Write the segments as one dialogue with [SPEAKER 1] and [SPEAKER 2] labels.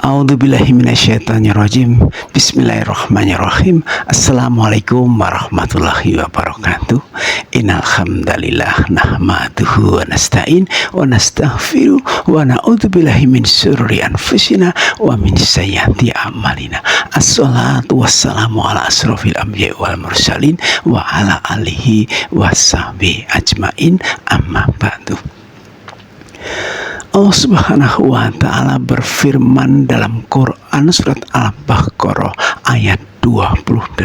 [SPEAKER 1] A'udzubillahi minasyaitonirrajim. Bismillahirrahmanirrahim. Assalamualaikum warahmatullahi wabarakatuh. Innal hamdalillah nahmaduhu wa nasta'in wa nastaghfiru wa na'udzubillahi min syururi anfusina wa min sayyiati a'malina. Assalatu wassalamu ala asrofil anbiya'i wal mursalin wa ala alihi washabihi ajmain, amma ba'du. Allah Subhanahu wa ta'ala berfirman dalam Quran surat Al-Baqarah ayat 28.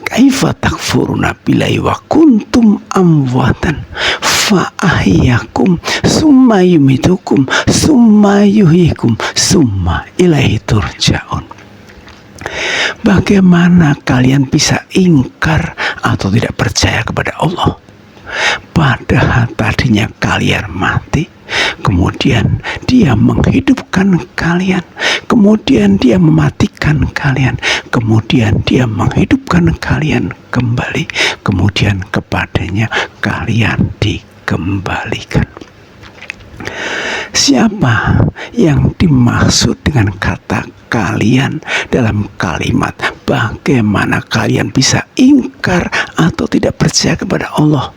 [SPEAKER 1] Kaifa takfuruna billahi wa kuntum amwatan fa ahyakum summa yumitukum summa yuhyikum summa ilaihi turja'un. Bagaimana kalian bisa ingkar atau tidak percaya kepada Allah, padahal tadinya kalian mati, kemudian Dia menghidupkan kalian, kemudian Dia mematikan kalian, kemudian Dia menghidupkan kalian kembali, kemudian kepadanya kalian dikembalikan. Siapa yang dimaksud dengan kata kalian dalam kalimat bagaimana kalian bisa ingkar atau tidak percaya kepada Allah?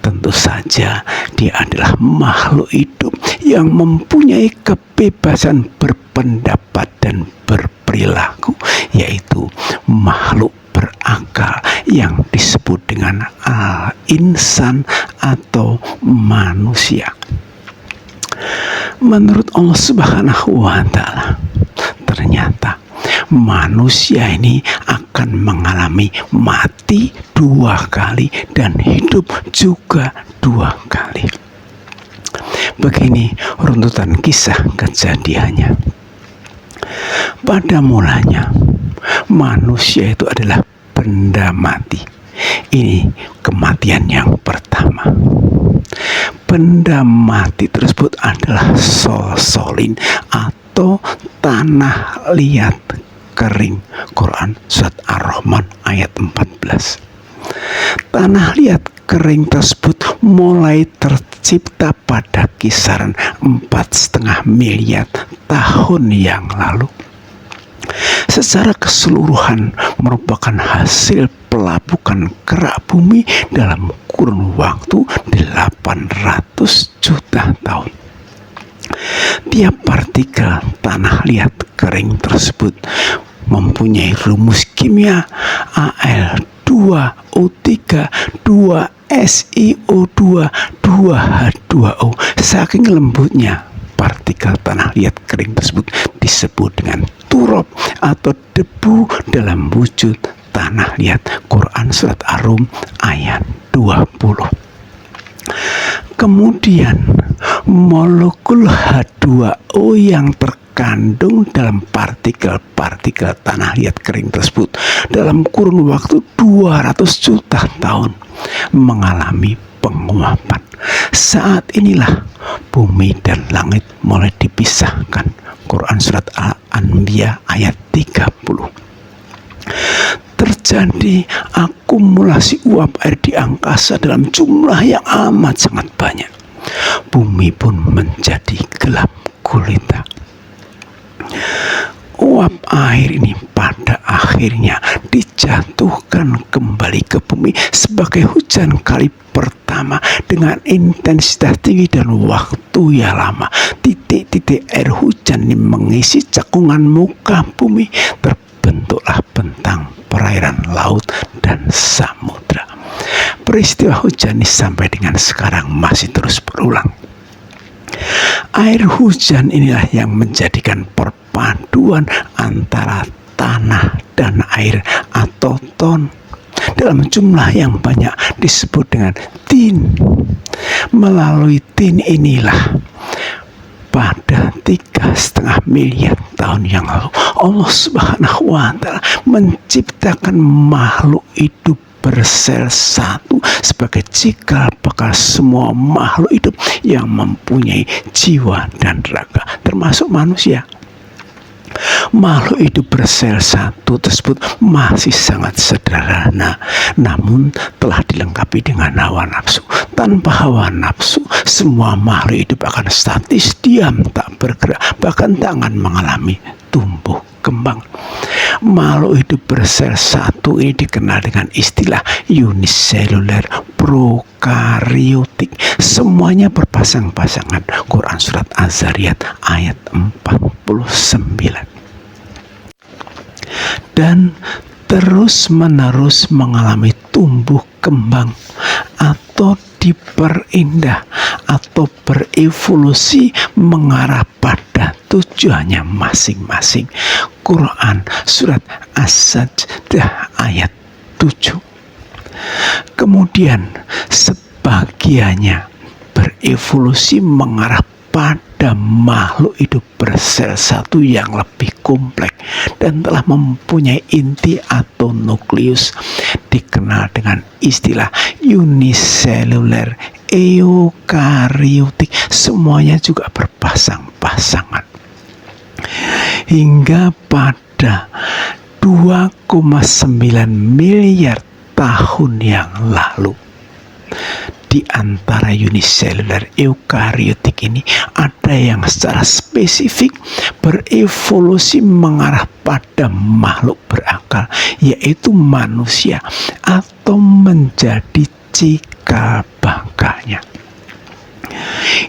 [SPEAKER 1] Tentu saja Dia adalah makhluk hidup yang mempunyai kebebasan berpendapat dan berperilaku, yaitu makhluk berakal yang disebut dengan al-insan atau manusia. Menurut Allah Subhanahu wa ta'ala, ternyata manusia ini akan mengalami mati 2 kali dan hidup juga 2 kali. Begini runtutan kisah kejadiannya. Pada mulanya manusia itu adalah benda mati. Ini kematian yang pertama. Benda mati tersebut adalah solsolin atau tanah liat kering. Quran surat Ar-Rahman ayat 14. Tanah liat kering tersebut mulai tercipta pada kisaran 4,5 miliar tahun yang lalu. Secara keseluruhan merupakan hasil pelapukan kerak bumi dalam kurun waktu 800 juta tahun. Tiap partikel tanah liat kering tersebut mempunyai rumus kimia Al2O3 2SiO2 2H2O. Saking lembutnya partikel tanah liat kering tersebut disebut dengan turab atau debu dalam wujud tanah liat. Quran surat Ar-Rum ayat 20. Kemudian molekul H2O yang terkandung dalam partikel-partikel tanah liat kering tersebut dalam kurun waktu 200 juta tahun mengalami penguapan. Saat inilah bumi dan langit mulai dipisahkan. Quran surat Al-Anbiya ayat 30. Terjadi akumulasi uap air di angkasa dalam jumlah yang amat sangat banyak. Bumi pun menjadi gelap gulita. Uap air ini pada akhirnya dijatuhkan kembali ke bumi sebagai hujan kali pertama dengan intensitas tinggi dan waktu yang lama. Titik-titik air hujan ini mengisi cekungan muka bumi. Terbentuklah bentang perairan laut dan samudra. Peristiwa hujan ini sampai dengan sekarang masih terus berulang. Air hujan inilah yang menjadikan perpaduan antara tanah dan air atau ton dalam jumlah yang banyak disebut dengan tin. Melalui tin inilah pada 3,5 miliar tahun yang lalu Allah Subhanahu wa ta'ala menciptakan makhluk hidup bersel satu sebagai cikal bakal semua makhluk hidup yang mempunyai jiwa dan raga, termasuk manusia. Makhluk hidup bersel satu tersebut masih sangat sederhana, namun telah dilengkapi dengan hawa nafsu. Tanpa hawa nafsu, semua makhluk hidup akan statis, diam, tak bergerak, bahkan tak akan mengalami tumbuh kembang. Makhluk hidup bersel satu ini dikenal dengan istilah uniseluler prokariotik. Semuanya berpasang-pasangan. Quran surat Az-Zariyat ayat 49. Dan terus-menerus mengalami tumbuh kembang atau diperindah atau berevolusi mengarah pada tujuannya masing-masing. Quran surat As-Sajdah ayat 7. Kemudian sebagiannya berevolusi mengarah pada makhluk hidup bersel satu yang lebih kompleks dan telah mempunyai inti atau nukleus, dikenal dengan istilah uniseluler eukariotik. Semuanya juga berpasang-pasangan. Hingga pada 2,9 miliar tahun yang lalu, di antara uniseluler eukariotik ini ada yang secara spesifik berevolusi mengarah pada makhluk berakal, yaitu manusia, atau menjadi cikal bakalnya.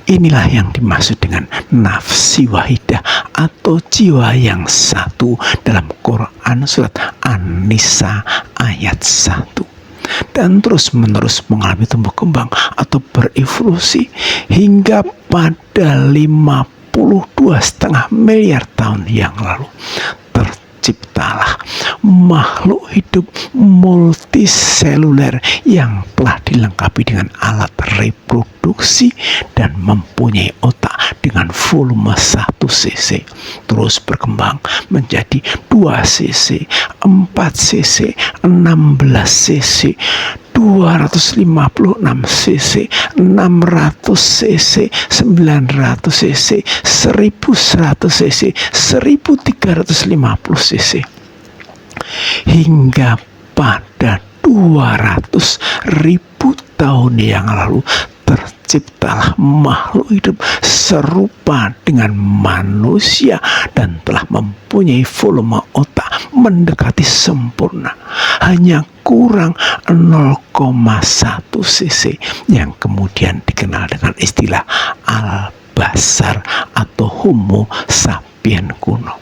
[SPEAKER 1] Inilah yang dimaksud dengan nafsi wahidah atau jiwa yang satu dalam Quran surat An-Nisa ayat 1. Dan terus-menerus mengalami tumbuh kembang atau berevolusi hingga pada 52,5 miliar tahun yang lalu terciptalah makhluk hidup multiseluler yang telah dilengkapi dengan alat reproduksi dan mempunyai otak dengan volume 1 cc, terus berkembang menjadi 2 cc, 4 cc, 16 cc, 256 cc, 600 cc, 900 cc, 1100 cc, 1350 cc, hingga pada 200.000 tahun yang lalu terciptalah makhluk hidup serupa dengan manusia dan telah mempunyai volume otak mendekati sempurna, hanya kurang 0,1 cc, yang kemudian dikenal dengan istilah Al-Bashar atau Homo sapien kuno.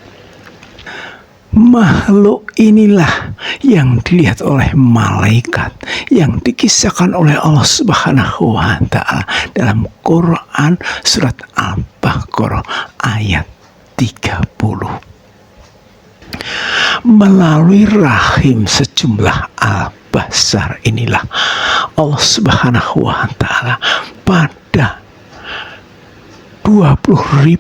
[SPEAKER 1] Makhluk inilah yang dilihat oleh malaikat, yang dikisahkan oleh Allah Subhanahu wa Ta'ala dalam Quran surat Al-Baqarah ayat 30. Melalui rahim sejumlah Al-Bashar inilah Allah Subhanahu wa Ta'ala pada 20.000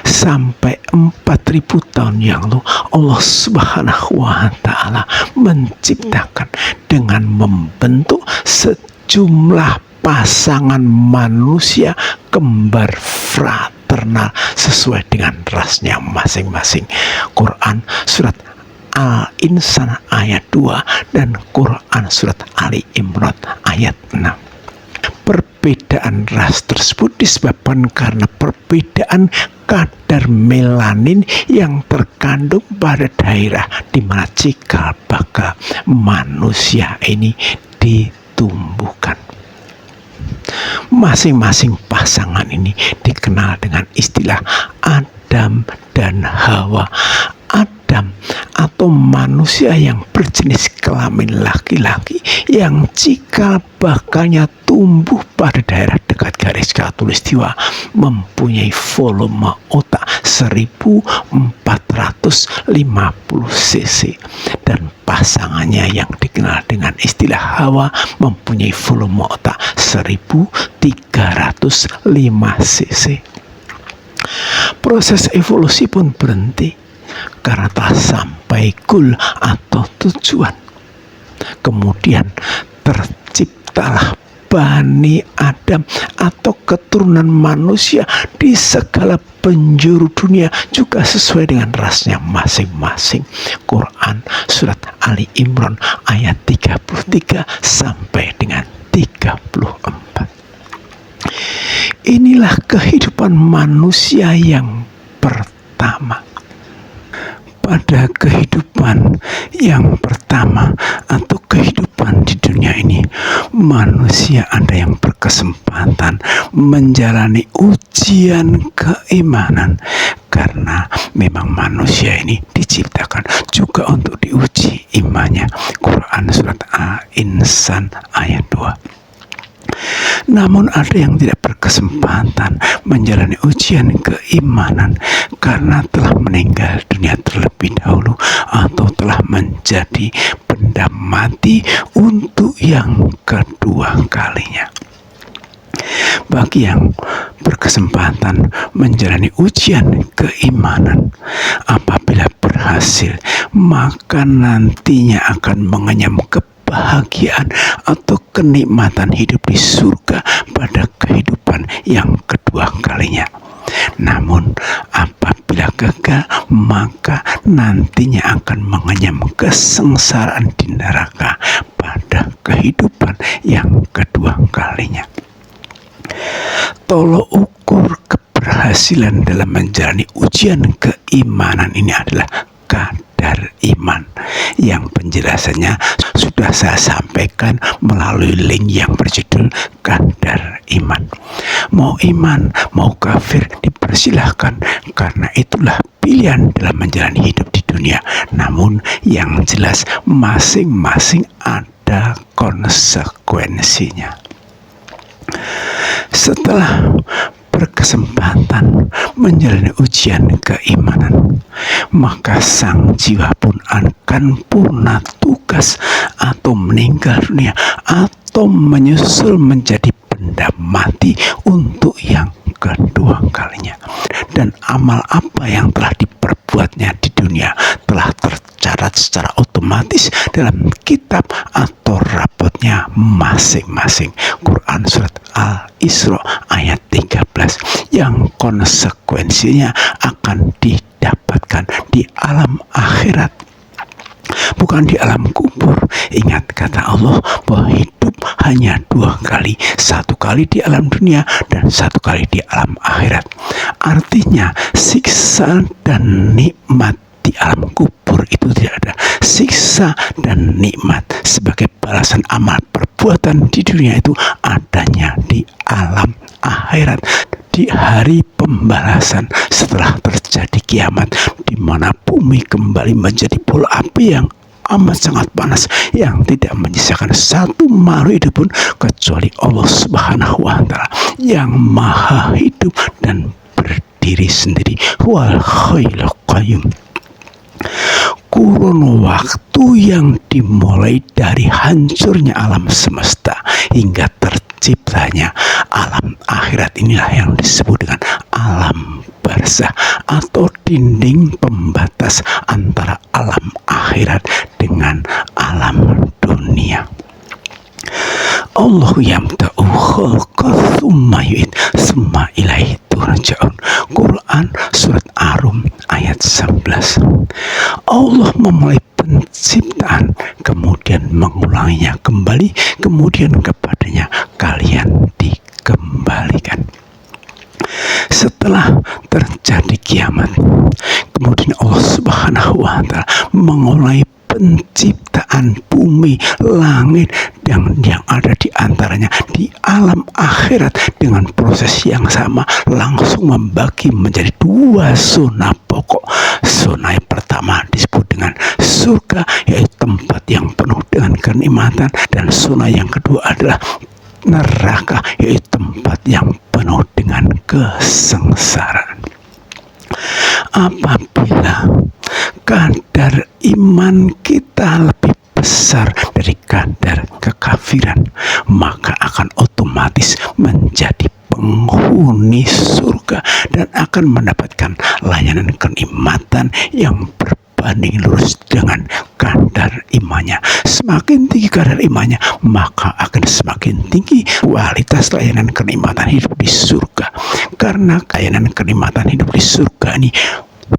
[SPEAKER 1] sampai 4.000 tahun yang lalu Allah Subhanahu wa Ta'ala menciptakan dengan membentuk sejumlah pasangan manusia kembar fraternal sesuai dengan rasnya masing-masing. Quran surat Al-Insan ayat 2 dan Quran surat Ali Imran ayat 6. Perbedaan ras tersebut disebabkan karena perbedaan kadar melanin yang terkandung pada daerah di mana cikal bakal manusia ini ditumbuhkan. Masing-masing pasangan ini dikenal dengan istilah Adam dan Hawa. Adam atau manusia yang berjenis kelamin laki-laki yang cikal bakalnya tumbuh pada daerah dekat garis khatulistiwa mempunyai volume otak 1450 cc, dan pasangannya yang dikenal dengan istilah Hawa mempunyai volume otak 1305 cc. Proses evolusi pun berhenti karena telah sampai goal atau tujuan. Kemudian terciptalah Bani Adam atau keturunan manusia di segala penjuru dunia juga sesuai dengan rasnya masing-masing. Quran surat Ali Imran ayat 33 sampai dengan 34. Inilah kehidupan manusia yang pertama. Pada kehidupan yang pertama atau kehidupan di dunia ini, manusia ada yang berkesempatan menjalani ujian keimanan, karena memang manusia ini diciptakan juga untuk diuji imannya. Quran surat Al-Insan ayat 2. Namun ada yang tidak berkesempatan menjalani ujian keimanan karena telah meninggal dunia terlebih dahulu atau telah menjadi benda mati untuk yang kedua kalinya. Bagi yang berkesempatan menjalani ujian keimanan, apabila berhasil, maka nantinya akan mengenyam kebahagiaan atau kenikmatan hidup di surga pada kehidupan yang kedua kalinya. Namun apabila gagal, maka nantinya akan mengenyam kesengsaraan di neraka pada kehidupan yang kedua kalinya. Tolok ukur keberhasilan dalam menjalani ujian keimanan ini adalah kadar iman, yang penjelasannya sudah saya sampaikan melalui link yang berjudul Kadar Iman. Mau iman, mau kafir dipersilahkan, karena itulah pilihan dalam menjalani hidup di dunia. Namun yang jelas masing-masing ada konsekuensinya. Setelah berkesempatan menjalani ujian keimanan, maka sang jiwa pun akan punah tugas atau meninggal dunia atau menyusul menjadi benda mati untuk yang kedua kalinya. Dan amal apa yang telah diperbuatnya di dunia telah tercatat secara otomatis dalam kitab atau rapotnya masing-masing. Quran surat Al-Isra ayat 13, yang konsekuensinya akan didapatkan di alam akhirat, bukan di alam kubur. Ingat kata Allah bahwa hidup hanya 2 kali, 1 kali di alam dunia dan 1 kali di alam akhirat. Artinya siksa dan nikmat di alam kubur itu tidak ada. Siksa dan nikmat sebagai balasan amal perbuatan di dunia itu adanya di alam akhirat, di hari pembalasan setelah terjadi kiamat, di mana bumi kembali menjadi bola api yang amat sangat panas, yang tidak menyisakan satu makhluk hidup pun kecuali Allah Subhanahu wa Ta'ala yang maha hidup dan berdiri sendiri. Wal khailul qayyum. Kurun waktu yang dimulai dari hancurnya alam semesta hingga terciptanya alam akhirat inilah yang disebut dengan alam barzah atau dinding pembatas antara alam akhirat dengan alam dunia. Allah yamta'u khalqa tsumma yu'id tsumma ilaihi turja'un. Quran surat Ar-Rum ayat 11. Allah memulai penciptaan, kemudian mengulanginya kembali, kemudian kepadanya kalian dikembalikan. Setelah terjadi kiamat, kemudian Allah Subhanahu wa Ta'ala memulai penciptaan bumi, langit, dan yang ada di antaranya di alam akhirat dengan proses yang sama, langsung membagi menjadi 2 zona pokok. Zona yang pertama disebut dengan surga, yaitu tempat yang penuh dengan kenikmatan, dan zona yang kedua adalah neraka, yaitu tempat yang penuh dengan kesengsaraan. Apabila kadar iman kita lebih besar dari kadar kekafiran, maka akan otomatis menjadi penghuni surga dan akan mendapatkan layanan kenikmatan yang berbeda berbanding lurus dengan kadar imannya. Semakin tinggi kadar imannya, maka akan semakin tinggi kualitas layanan kenikmatan hidup di surga. Karena layanan kenikmatan hidup di surga ini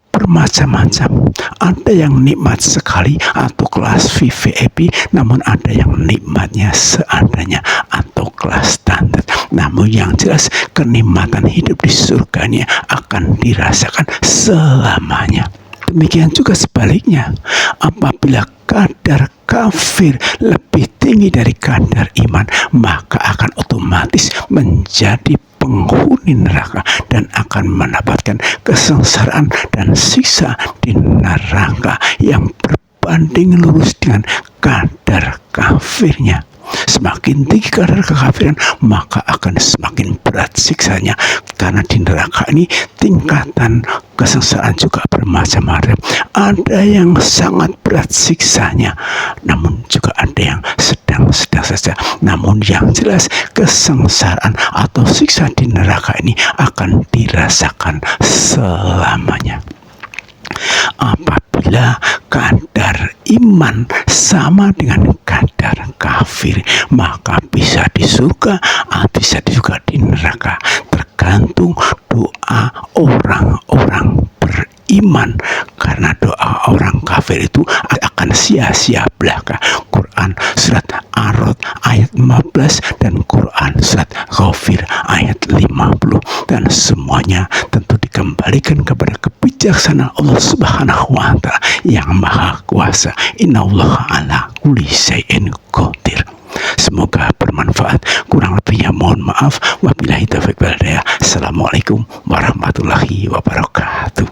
[SPEAKER 1] bermacam-macam. Ada yang nikmat sekali atau kelas VVIP, namun ada yang nikmatnya seadanya atau kelas standar. Namun yang jelas kenikmatan hidup di surga ini akan dirasakan selamanya. Demikian juga sebaliknya, apabila kadar kafir lebih tinggi dari kadar iman, maka akan otomatis menjadi penghuni neraka dan akan mendapatkan kesengsaraan dan siksa di neraka yang berbanding lurus dengan kadar kafirnya. Semakin tinggi kadar kekafiran, maka akan semakin berat siksanya. Karena di neraka ini tingkatan kesengsaraan juga bermacam-macam. Ada yang sangat berat siksanya, namun juga ada yang sedang-sedang saja. Namun yang jelas kesengsaraan atau siksa di neraka ini akan dirasakan selamanya. Apabila kadar iman sama dengan kadar kafir, maka bisa di surga atau bisa juga di neraka, tergantung doa orang-orang beriman. Karena doa orang kafir itu akan sia-sia belaka. Quran surat Ar-Rod ayat 15 dan Quran surat Ghafir ayat 50, dan semuanya tentu dikembalikan kepada kebijaksanaan Allah Subhanahu wa Ta'ala yang Maha Kuasa. Innallaha ala kulli syai'in qadir. Semoga bermanfaat. Kurang lebihnya mohon maaf. Wabillahi taufiq wal hidayah. Assalamualaikum warahmatullahi wabarakatuh.